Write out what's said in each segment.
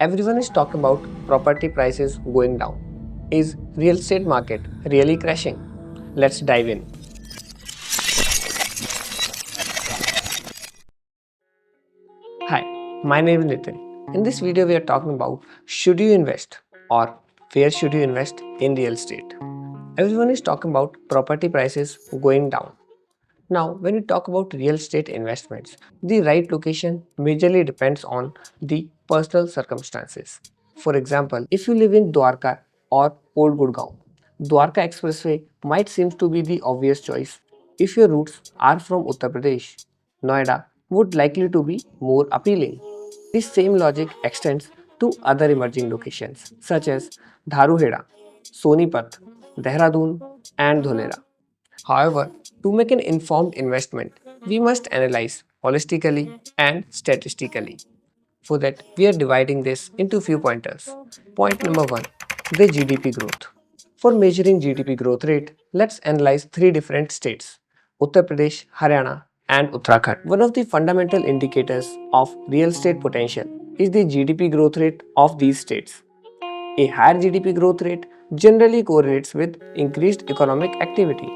Everyone is talking about property prices going down. Is real estate market really crashing? Let's dive in. Hi, my name is Nitin. In this video we are talking about should you invest or where should you invest in real estate. Everyone is talking about property prices going down. Now, when we talk about real estate investments, the right location majorly depends on the personal circumstances. For example, if you live in Dwarka or Old Gurgaon, Dwarka Expressway might seem to be the obvious choice. If your roots are from Uttar Pradesh, Noida would likely to be more appealing. This same logic extends to other emerging locations such as Dharuheda, Sonipat, Dehradun, and Dholera. However, to make an informed investment, we must analyze holistically and statistically. For that, we are dividing this into few pointers. Point number 1, the GDP growth. For measuring GDP growth rate, let's analyze three different states: Uttar Pradesh, Haryana, and Uttarakhand. One of the fundamental indicators of real estate potential is the GDP growth rate of these states. A higher GDP growth rate generally correlates with increased economic activity,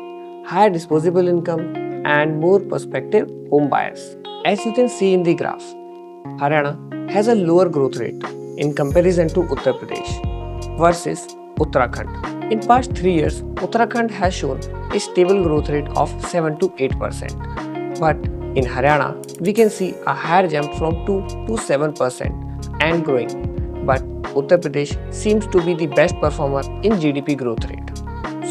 higher disposable income, and more prospective home buyers. As you can see in the graph, Haryana has a lower growth rate in comparison to Uttar Pradesh versus Uttarakhand. In past 3 years, Uttarakhand has shown a stable growth rate of 7 to 8%. But in Haryana, we can see a higher jump from 2 to 7% and growing. But Uttar Pradesh seems to be the best performer in GDP growth rate.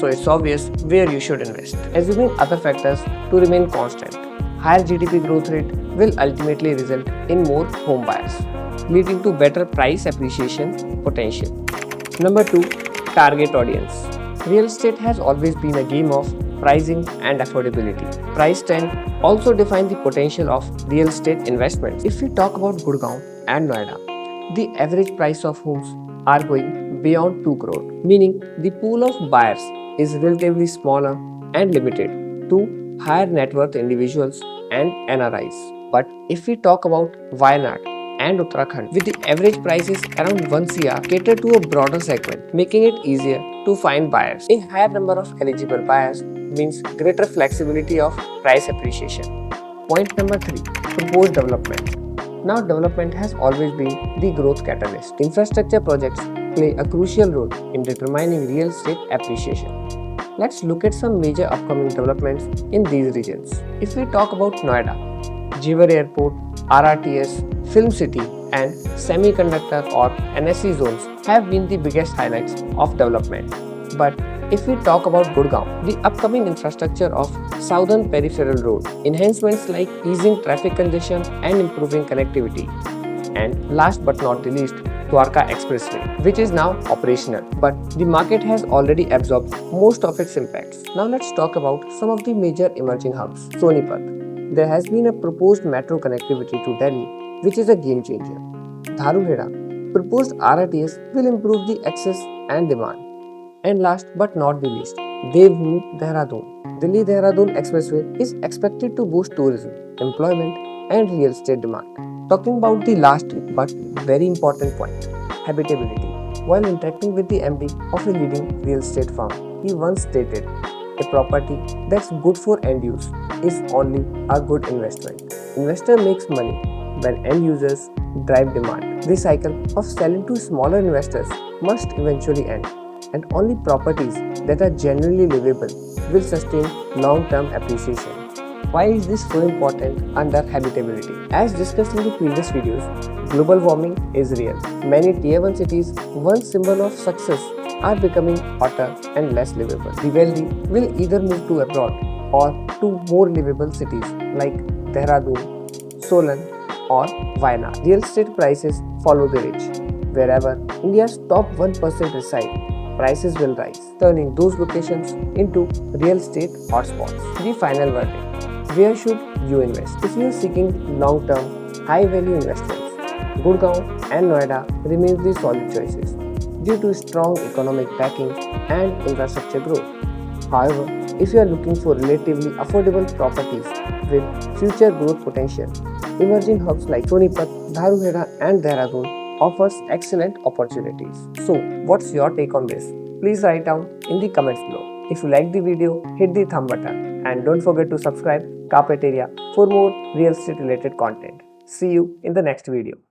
So it's obvious where you should invest. Assuming other factors to remain constant, higher GDP growth rate will ultimately result in more home buyers, leading to better price appreciation potential. Number 2, target audience. Real estate has always been a game of pricing and affordability. Price trend also define the potential of real estate investments. If we talk about Gurgaon and Noida, the average price of homes are going beyond 2 crore, meaning the pool of buyers is relatively smaller and limited to higher net worth individuals and NRIs. But if we talk about Wayanad and Uttarakhand, with the average prices around 1 CR, cater to a broader segment, making it easier to find buyers. A higher number of eligible buyers means greater flexibility of price appreciation. Point number 3, proposed development. Now, development has always been the growth catalyst. Infrastructure projects play a crucial role in determining real estate appreciation. Let's look at some major upcoming developments in these regions. If we talk about Noida, Jewar Airport, RRTS, Film City, and semiconductor or NSE zones have been the biggest highlights of development. But if we talk about Gurgaon, the upcoming infrastructure of Southern Peripheral Road, enhancements like easing traffic congestion and improving connectivity, and last but not the least, Dwarka Expressway, which is now operational, but the market has already absorbed most of its impacts. Now let's talk about some of the major emerging hubs. Sonipat. There has been a proposed metro connectivity to Delhi, which is a game changer. Dharuheda. Proposed RRTS will improve the access and demand. And last but not the least, Devbhoomi Dehradun. Delhi Dehradun Expressway is expected to boost tourism, employment, and real estate demand. Talking about the last but very important point, habitability. While interacting with the MD of a leading real estate firm, he once stated, a property that's good for end use is only a good investment. Investor makes money when end users drive demand. This cycle of selling to smaller investors must eventually end, and only properties that are genuinely livable will sustain long-term appreciation. Why is this so important under habitability? As discussed in the previous videos, global warming is real. Many tier 1 cities, once symbol of success, are becoming hotter and less livable. The wealthy will either move to abroad or to more livable cities like Dehradun, Solan, or Wayanad. Real estate prices follow the rich. Wherever India's top 1% reside, prices will rise, turning those locations into real estate hotspots. The final verdict. Where should you invest? If you are seeking long-term, high-value investments, Gurgaon and Noida remain the solid choices due to strong economic backing and infrastructure growth. However, if you are looking for relatively affordable properties with future growth potential, emerging hubs like Sonipat, Dharuheda and Dehradun offers excellent opportunities. So, what's your take on this? Please write down in the comments below. If you like the video, hit the thumb button and don't forget to subscribe Carpeteria for more real estate related content. See you in the next video.